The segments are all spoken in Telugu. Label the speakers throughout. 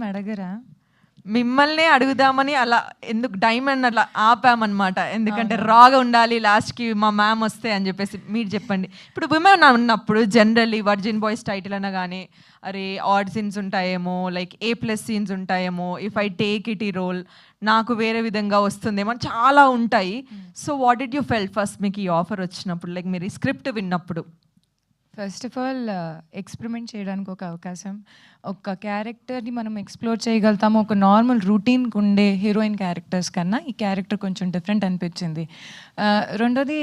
Speaker 1: అడగరా?
Speaker 2: మిమ్మల్నే అడుగుదామని అలా ఎందుకు డైమండ్ అట్లా ఆపామన్నమాట. ఎందుకంటే రాగా ఉండాలి లాస్ట్కి మా మ్యామ్ వస్తే అని చెప్పేసి. మీరు చెప్పండి, ఇప్పుడు విమెన్ ఉన్నప్పుడు జనరల్లీ వర్జిన్ బాయ్స్ టైటిల్ అన్నా కానీ అరే ఆడ్ సీన్స్ ఉంటాయేమో, లైక్ A+ సీన్స్ ఉంటాయేమో, ఇఫ్ ఐ టేక్ ఇట్ ఈ రోల్ నాకు వేరే విధంగా వస్తుందేమో చాలా ఉంటాయి. So what did you felt first మీకు ఈ ఆఫర్ వచ్చినప్పుడు, లైక్ మీరు ఈ స్క్రిప్ట్ విన్నప్పుడు?
Speaker 1: ఫస్ట్ ఆఫ్ ఆల్ ఎక్స్పెరిమెంట్ చేయడానికి ఒక అవకాశం, ఒక క్యారెక్టర్ని మనం ఎక్స్ప్లోర్ చేయగలుగుతాము. ఒక నార్మల్ రూటీన్కి ఉండే హీరోయిన్ క్యారెక్టర్స్ కన్నా ఈ క్యారెక్టర్ కొంచెం డిఫరెంట్ అనిపించింది. రెండోది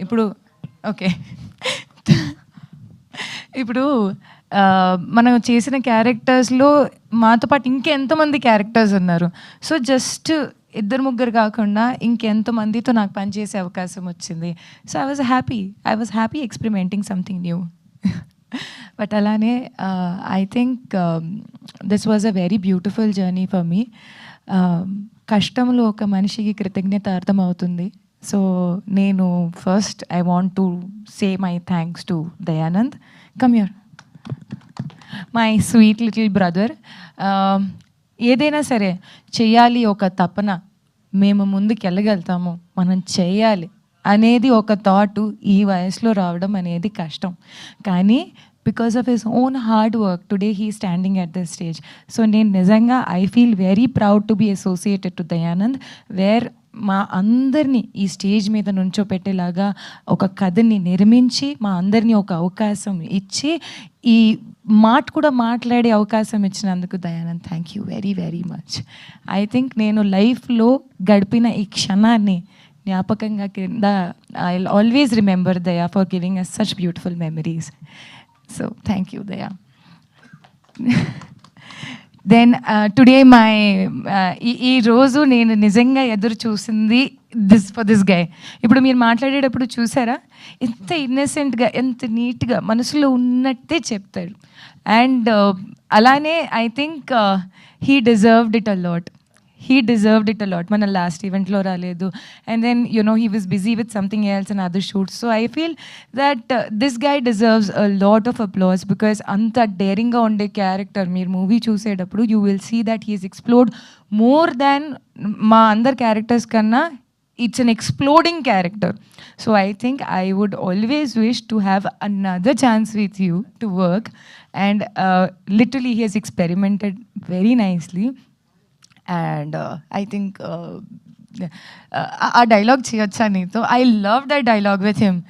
Speaker 1: ఇప్పుడు ఓకే ఇప్పుడు మనం చేసిన క్యారెక్టర్స్లో మాతో పాటు ఇంకెంతమంది క్యారెక్టర్స్ ఉన్నారు. సో జస్ట్ 2-3 కాకుండా ఇంకెంతమందితో నాకు పనిచేసే అవకాశం వచ్చింది. So I was happy experimenting something new. But అలానే I think this was a very beautiful journey for me. కష్టంలో ఒక మనిషికి కృతజ్ఞత అర్థమవుతుంది. సో నేను first I want to say my thanks to Dayanand. Come here, my sweet little brother. ఏదైనా సరే చెయ్యాలి ఒక తపన, మేము ముందుకు వెళ్ళగలుగుతాము, మనం చేయాలి అనేది ఒక థాట్ ఈ వయసులో రావడం అనేది కష్టం. కానీ because of his own hard work today he standing at the stage. So నేను నిజంగా I feel very proud to be associated to Dayanand, where మా అందరినీ ఈ స్టేజ్ మీద నుంచోపెట్టేలాగా ఒక కథని నిర్మించి మా అందరినీ ఒక అవకాశం ఇచ్చి ఈ మాట కూడా మాట్లాడే అవకాశం ఇచ్చినందుకు Dayanand thank you very very much. I think నేను లైఫ్లో గడిపిన ఈ క్షణాన్ని జ్ఞాపకంగా కింద I will always remember Daya for giving us such beautiful memories. So thank you Daya. Then today my ఈ రోజు నేను నిజంగా ఎదురు చూసింది ఫర్ దిస్ గై. ఇప్పుడు మీరు మాట్లాడేటప్పుడు చూసారా ఎంత ఇన్నసెంట్గా, ఎంత నీట్గా మనసులో ఉన్నట్టే చెప్తాడు. అండ్ అలానే I think he deserved it a lot. మన లాస్ట్ ఈవెంట్లో రాలేదు, and then he was busy with something else and other shoots. So I feel that this guy deserves a lot of applause because anta daring ga unde character meer movie చూసేటప్పుడు you will see that he has explored more than మా అందర్ characters కన్నా. It's an exploding character. So I think I would always wish to have another chance with you to work, and literally he has experimented very nicely. And I think ఆ డైలాగ్ చేయొచ్చా నీతో? I love that dialogue with him.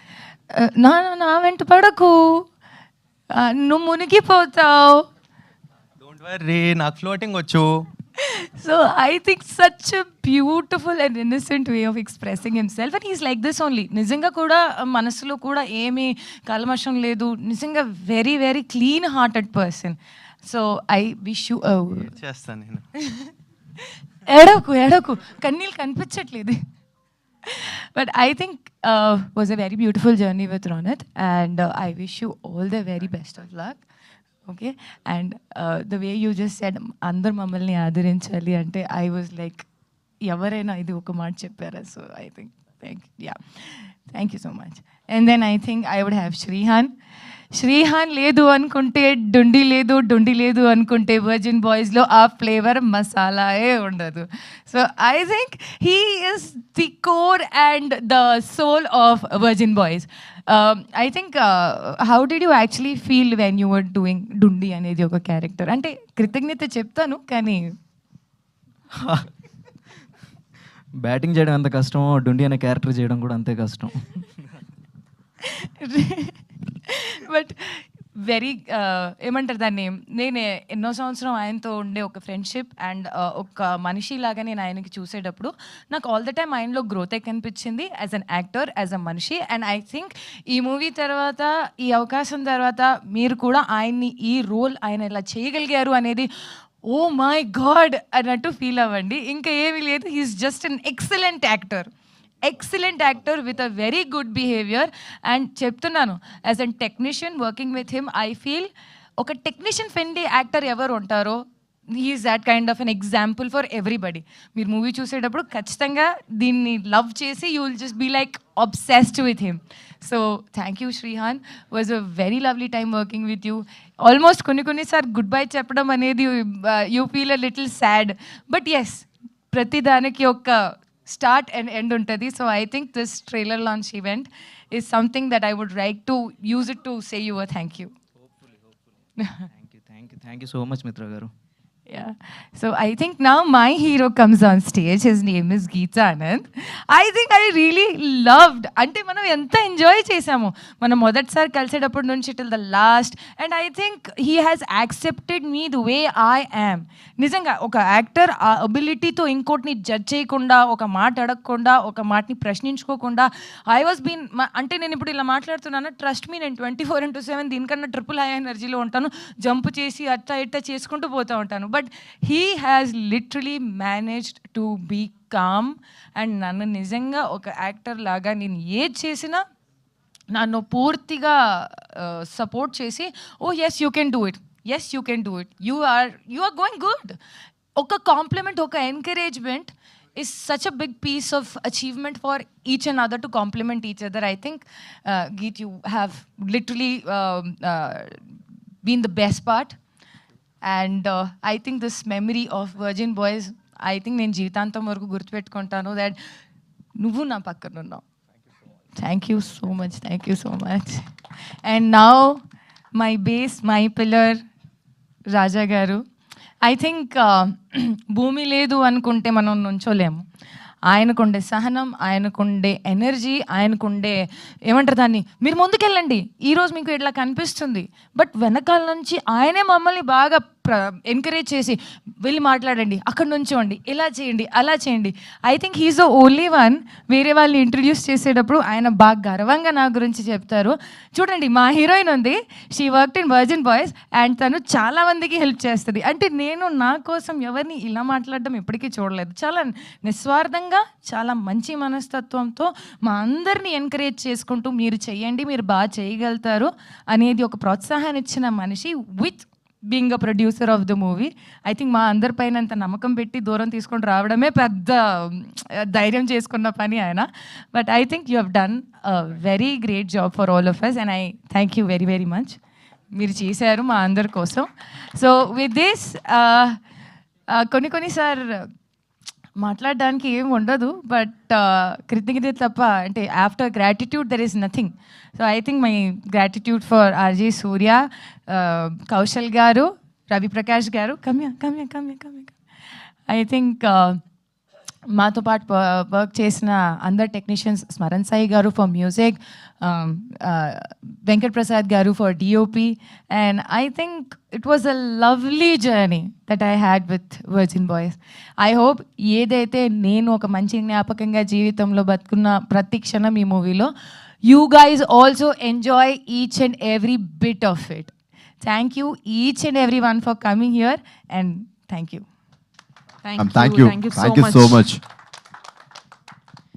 Speaker 1: నా వెంట పడకు, నువ్వు మునిగిపోతావు.
Speaker 3: డోంట్ వర్రీ, నాకు ఫ్లోటింగ్ వచ్చు.
Speaker 1: So I think such a beautiful and innocent way of expressing himself, and he's like this only. నిజంగా కూడా మనసులో కూడా ఏమీ కల్మషం లేదు. నిజంగా very very clean hearted person. So I wish you
Speaker 3: చేస్తాను నేను.
Speaker 1: ఏడకు కన్నీళ్ళు కనిపించట్లేదు. But I think was a very beautiful journey with Ronit, and I wish you all the very best of luck. Okay, and the way you just said అందరు మమ్మల్ని ఆదరించాలి అంటే ఐ వాజ్ లైక్ ఎవరైనా ఇది ఒక మాట చెప్పారా? So I think thank you so much. And then I think I would have Srihan లేదు అనుకుంటే డుండి లేదు అనుకుంటే వర్జిన్ బాయ్స్లో ఆ ఫ్లేవర్ మసాలాయే ఉండదు. So I think he is the core and the soul of Virgin Boys. I think how did you actually feel when you were doing Dundi అనేది ఒక క్యారెక్టర్? అంటే కృతజ్ఞత చెప్తాను కానీ
Speaker 4: బ్యాటింగ్ చేయడం ఎంత కష్టమో డుండి అనే క్యారెక్టర్ చేయడం కూడా అంతే కష్టం.
Speaker 1: బట్ వెరీ ఏమంటారు దాన్ని, నేను ఎన్నో సంవత్సరం ఆయనతో ఉండే ఒక ఫ్రెండ్షిప్ అండ్ ఒక మనిషిలాగా నేను ఆయనకి చూసేటప్పుడు నాకు ఆల్ ద టైమ్ ఆయనలో గ్రోత్ కనిపించింది as an actor, as a మనిషి. అండ్ ఐ థింక్ ఈ మూవీ తర్వాత, ఈ అవకాశం తర్వాత మీరు కూడా ఆయన్ని ఈ రోల్ ఆయన ఇలా చేయగలిగారు అనేది ఓ మై గాడ్ అన్నట్టు ఫీల్ అవ్వండి. ఇంకా ఏమీ లేదు, he is just an excellent actor with a very good behaviour. And చెప్తున్నాను, as an technician working with him I feel ఒక టెక్నీషియన్ ఫ్రెండ్లీ యాక్టర్ ఎవరు ఉంటారో he is that kind of an example for everybody. మీరు మూవీ చూసేటప్పుడు ఖచ్చితంగా దీన్ని లవ్ చేసి you will just be like obsessed with him. So thank you Shrihan, was a very lovely time working with you. Almost కొన్నిసార్లు గుడ్ బై చెప్పడం అనేది you feel a little sad, but yes ప్రతి దానికి ఒక స్టార్ట్ అండ్ ఎండ్ ఉంటుంది. So I think this trailer launch event is something that I would like to use it to say you thank you.
Speaker 4: Thank you so much Mitra గారు.
Speaker 1: Yeah. So I think now my hero comes on stage. His name is Geeta Anand. I think I really loved. అంటే మనం ఎంత ఎంజాయ్ చేసాము మనం మొదటిసారి కలిసేటప్పటి నుంచి till the last. And I think he has accepted me the way I am. నిజంగా ఒక యాక్టర్ ఆ అబిలిటీతో ఇంకోటిని జడ్జ్ చేయకుండా, ఒక మాట అడగకుండా, ఒక మాటని ప్రశ్నించుకోకుండా ఐ వాజ్ బీన్ అంటే నేను ఇప్పుడు ఇలా మాట్లాడుతున్నాను, ట్రస్ట్ మీ నేను 24/7 దీనికన్నా ట్రిపుల్ హై ఎనర్జీలో ఉంటాను, జంప్ చేసి అట్టా ఇట్టా చేసుకుంటూ పోతూ ఉంటాను. But he has literally managed to be calm. And నన్ను నిజంగా ఒక యాక్టర్ లాగా నేను ఏది చేసినా నన్ను పూర్తిగా సపోర్ట్ చేసి, oh yes you can do it, yes you can do it, you are going good. ఒక కాంప్లిమెంట్, ఒక encouragement is such a big piece of achievement for each and other to complement each other. I think Geet, you have literally been the best part. And I think this memory of Virgin Boys, I think నేను జీవితాంతం వరకు గుర్తుపెట్టుకుంటాను that నువ్వు నా పక్కన ఉన్నావు. Thank you so much. Thank you so much. And now my base, my pillar, రాజా గారు. ఐ థింక్ భూమి లేదు అనుకుంటే మనం నుంచోలేము. ఆయనకుండే సహనం, ఆయనకుండే ఎనర్జీ, ఆయనకుండే ఏమంటారు దాన్ని, మీరు ముందుకెళ్ళండి ఈరోజు మీకు ఇట్లా కనిపిస్తుంది, బట్ వెనకాల నుంచి ఆయనే మమ్మల్ని బాగా ఎంకరేజ్ చేసి వెళ్ళి మాట్లాడండి, అక్కడ నుంచోండి, ఇలా చేయండి, అలా చేయండి. I think he's the only one. వేరే వాళ్ళని ఇంట్రడ్యూస్ చేసేటప్పుడు ఆయన బాగా గర్వంగా నా గురించి చెప్తారు. చూడండి మా హీరోయిన్ ఉంది, she worked in virgin boys and తను చాలా మందికి హెల్ప్ చేస్తుంది. అంటే నేను నా కోసం ఎవరిని ఇలా మాట్లాడడం ఎప్పటికీ చూడలేదు. చాలా నిస్వార్థంగా, చాలా మంచి మనస్తత్వంతో మా అందరినీ ఎంకరేజ్ చేసుకుంటూ మీరు చెయ్యండి, మీరు బాగా చేయగలుగుతారు అనేది ఒక ప్రోత్సాహాన్ని ఇచ్చిన మనిషి with being a producer of the movie. I think మా అందరిపైన అంత నమ్మకం పెట్టి దూరం తీసుకొని రావడమే పెద్ద ధైర్యం చేసుకున్న పని ఆయన. But I think you have done a very great job for all of us and I thank you very very much. మీరు చేశారు మా అందరి కోసం. సో విత్ దిస్ కొన్నిసార్లు మాట్లాడడానికి ఏం ఉండదు, బట్ కృతజ్ఞత తప్ప, అంటే after gratitude there is nothing. So I think my gratitude for RJ Surya, Kaushal garu, Ravi Prakash గారు, కమ్య. ఐ థింక్ మాతో పాటు వర్క్ చేసిన అందరు టెక్నీషియన్స్, స్మరణ్ సాయి గారు ఫర్ మ్యూజిక్, వెంకట్ ప్రసాద్ గారు for DOP. And I think it was a lovely journey that I had with virgin Boys. I hope ఏదైతే నేను ఒక మంచి జ్ఞాపకంగా జీవితంలో బతుకున్న ప్రతి క్షణం ఈ మూవీలో, you guys also enjoy each and every bit of it. Thank you each and every one for coming here and thank you.
Speaker 5: Thank you so much.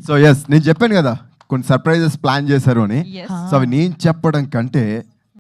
Speaker 5: So yes, నేను చెప్పాను కదా కొన్ని సర్ప్రైజెస్ ప్లాన్ చేశారు అని.
Speaker 2: Yes.
Speaker 5: సో అవి నేను చెప్పడం కంటే